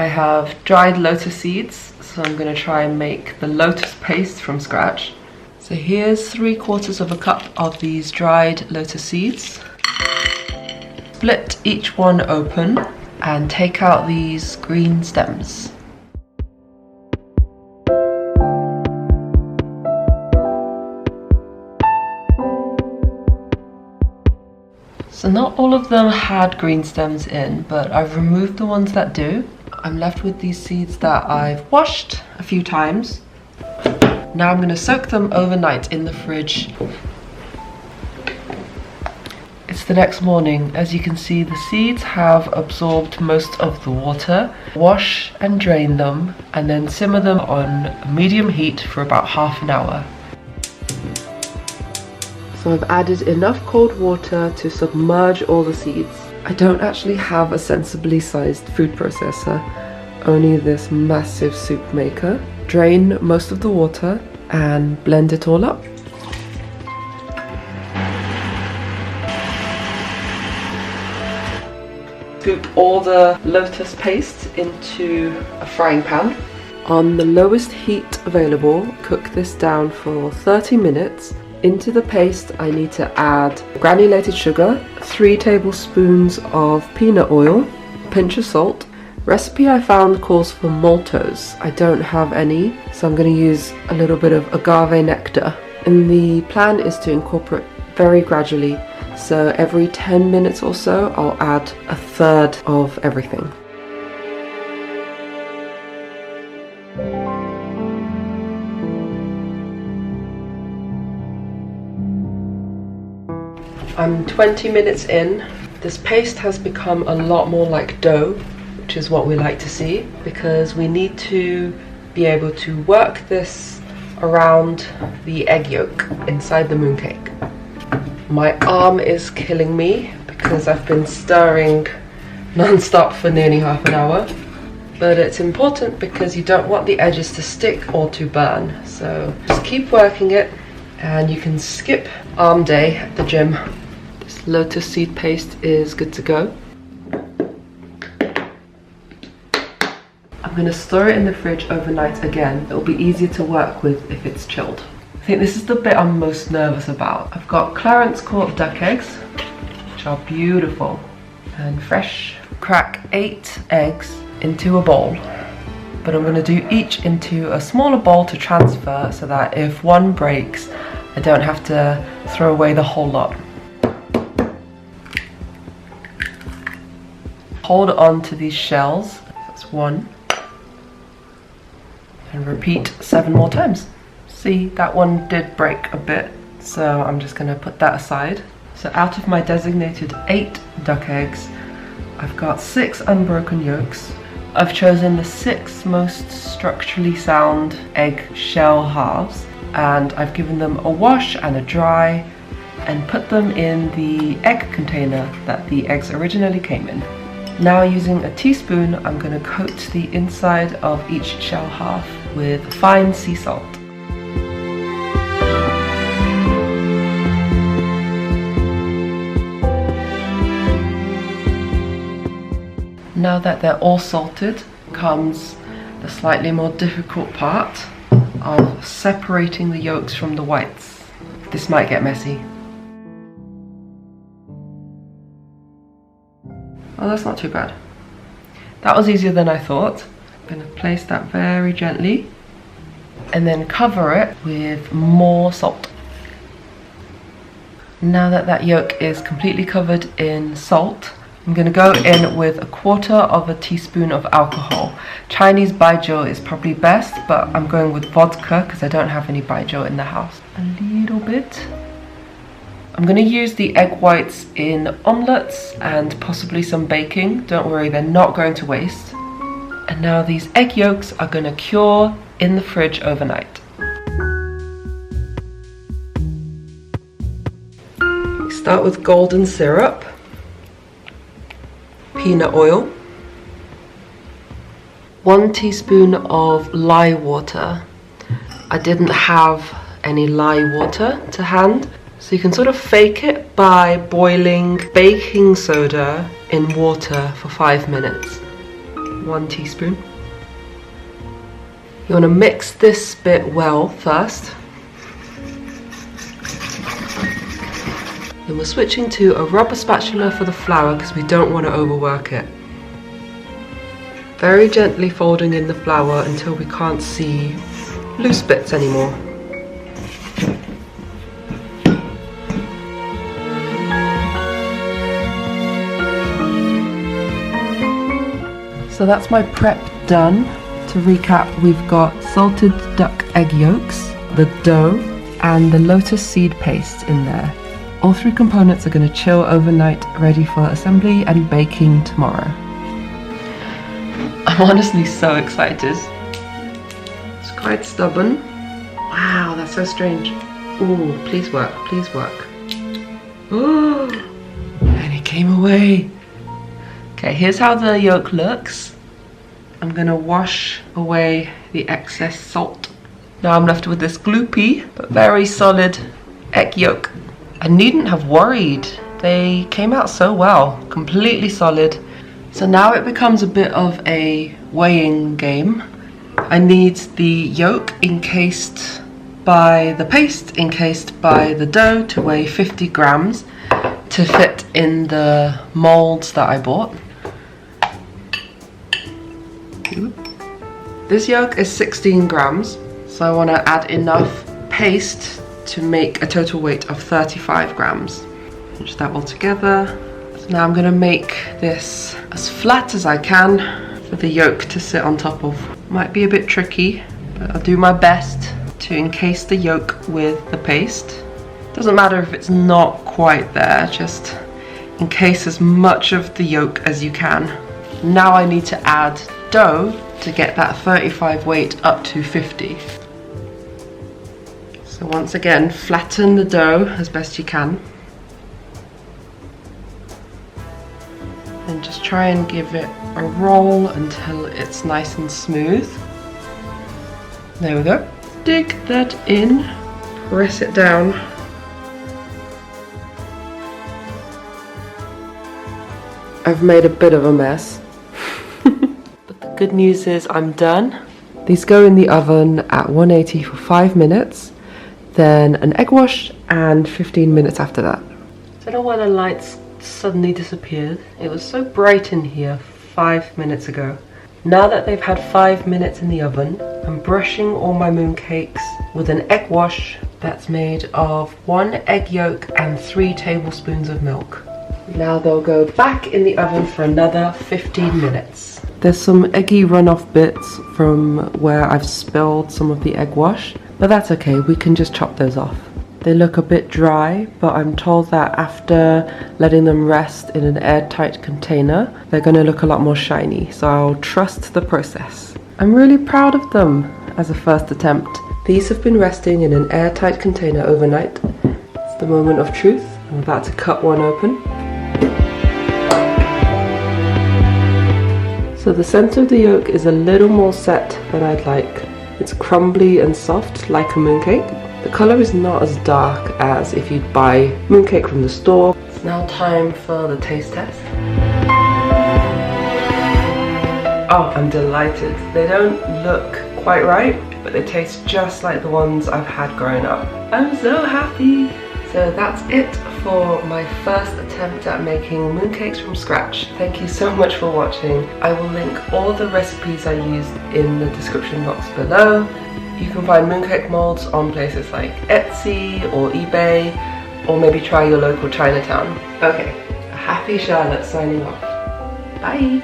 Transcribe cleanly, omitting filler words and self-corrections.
I have dried lotus seeds, so I'm going to try and make the lotus paste from scratch. So here's 3/4 cup of these dried lotus seeds. Split each one open and take out these green stems. So not all of them had green stems in, but I've removed the ones that do. I'm left with these seeds that I've washed a few times. Now I'm going to soak them overnight in the fridge. It's the next morning. As you can see, the seeds have absorbed most of the water. Wash and drain them and then simmer them on medium heat for about half an hour. So I've added enough cold water to submerge all the seeds. I don't actually have a sensibly sized food processor, only this massive soup maker. Drain most of the water and blend it all up. Scoop all the lotus paste into a frying pan. On the lowest heat available, cook this down for 30 minutes. Into the paste, I need to add granulated sugar, 3 tablespoons of peanut oil, a pinch of salt. Recipe I found calls for maltose. I don't have any, so I'm going to use a little bit of agave nectar. And the plan is to incorporate very gradually, so every 10 minutes or so I'll add 1/3 of everything. I'm 20 minutes in. This paste has become a lot more like dough, which is what we like to see, because we need to be able to work this around the egg yolk inside the mooncake. My arm is killing me because I've been stirring non-stop for nearly half an hour. But it's important because you don't want the edges to stick or to burn. So just keep working it and you can skip arm day at the gym. This lotus seed paste is good to go. I'm going to store it in the fridge overnight again. It'll be easier to work with if it's chilled. I think this is the bit I'm most nervous about. I've got Clarence Court duck eggs, which are beautiful and fresh. Crack 8 eggs into a bowl, but I'm going to do each into a smaller bowl to transfer so that if one breaks, I don't have to throw away the whole lot. Hold on to these shells, that's 1, and repeat 7 more times. See, that one did break a bit, so I'm just going to put that aside. So out of my designated 8 duck eggs, I've got 6 unbroken yolks. I've chosen the 6 most structurally sound egg shell halves, and I've given them a wash and a dry and put them in the egg container that the eggs originally came in. Now using a teaspoon, I'm going to coat the inside of each shell half with fine sea salt. Now that they're all salted, comes the slightly more difficult part of separating the yolks from the whites. This might get messy. Oh, that's not too bad. That was easier than I thought. I'm going to place that very gently and then cover it with more salt. Now that that yolk is completely covered in salt, I'm going to go in with 1/4 teaspoon of alcohol. Chinese baijiu is probably best, but I'm going with vodka because I don't have any baijiu in the house. A little bit. I'm going to use the egg whites in omelettes and possibly some baking. Don't worry, they're not going to waste. And now these egg yolks are going to cure in the fridge overnight. We start with golden syrup, peanut oil, 1 teaspoon of lye water. I didn't have any lye water to hand, so you can sort of fake it by boiling baking soda in water for 5 minutes. 1 teaspoon. You want to mix this bit well first. Then we're switching to a rubber spatula for the flour because we don't want to overwork it. Very gently folding in the flour until we can't see loose bits anymore. So that's my prep done. To recap, we've got salted duck egg yolks, the dough, and the lotus seed paste in there. All 3 components are going to chill overnight, ready for assembly and baking tomorrow. I'm honestly so excited. It's quite stubborn. Wow, that's so strange. Ooh, please work, please work. Oh, and it came away. Okay, here's how the yolk looks. I'm gonna wash away the excess salt. Now I'm left with this gloopy, but very solid egg yolk. I needn't have worried. They came out so well, completely solid. So now it becomes a bit of a weighing game. I need the yolk encased by the paste, encased by the dough to weigh 50 grams to fit in the molds that I bought. This yolk is 16 grams, so I want to add enough paste to make a total weight of 35 grams. Pinch that all together. So now I'm going to make this as flat as I can for the yolk to sit on top of. Might be a bit tricky, but I'll do my best to encase the yolk with the paste. Doesn't matter if it's not quite there, just encase as much of the yolk as you can. Now I need to add dough to get that 35 weight up to 50. So once again, flatten the dough as best you can. And just try and give it a roll until it's nice and smooth. There we go. Dig that in, press it down. I've made a bit of a mess. But the good news is I'm done. These go in the oven at 180 for 5 minutes, then an egg wash and 15 minutes after that. I don't know why the lights suddenly disappeared. It was so bright in here 5 minutes ago. Now that they've had 5 minutes in the oven, I'm brushing all my mooncakes with an egg wash that's made of 1 egg yolk and 3 tablespoons of milk. Now they'll go back in the oven for another 15 minutes. There's some eggy runoff bits from where I've spilled some of the egg wash, but that's okay, we can just chop those off. They look a bit dry, but I'm told that after letting them rest in an airtight container, they're going to look a lot more shiny, so I'll trust the process. I'm really proud of them as a first attempt. These have been resting in an airtight container overnight. It's the moment of truth. I'm about to cut one open. So the center of the yolk is a little more set than I'd like. It's crumbly and soft like a mooncake. The colour is not as dark as if you'd buy mooncake from the store. It's now time for the taste test. Oh, I'm delighted. They don't look quite right, but they taste just like the ones I've had growing up. I'm so happy! So that's it for my first attempt at making mooncakes from scratch. Thank you so much for watching. I will link all the recipes I used in the description box below. You can find mooncake molds on places like Etsy or eBay, or maybe try your local Chinatown. Okay, Happy Charlotte signing off. Bye!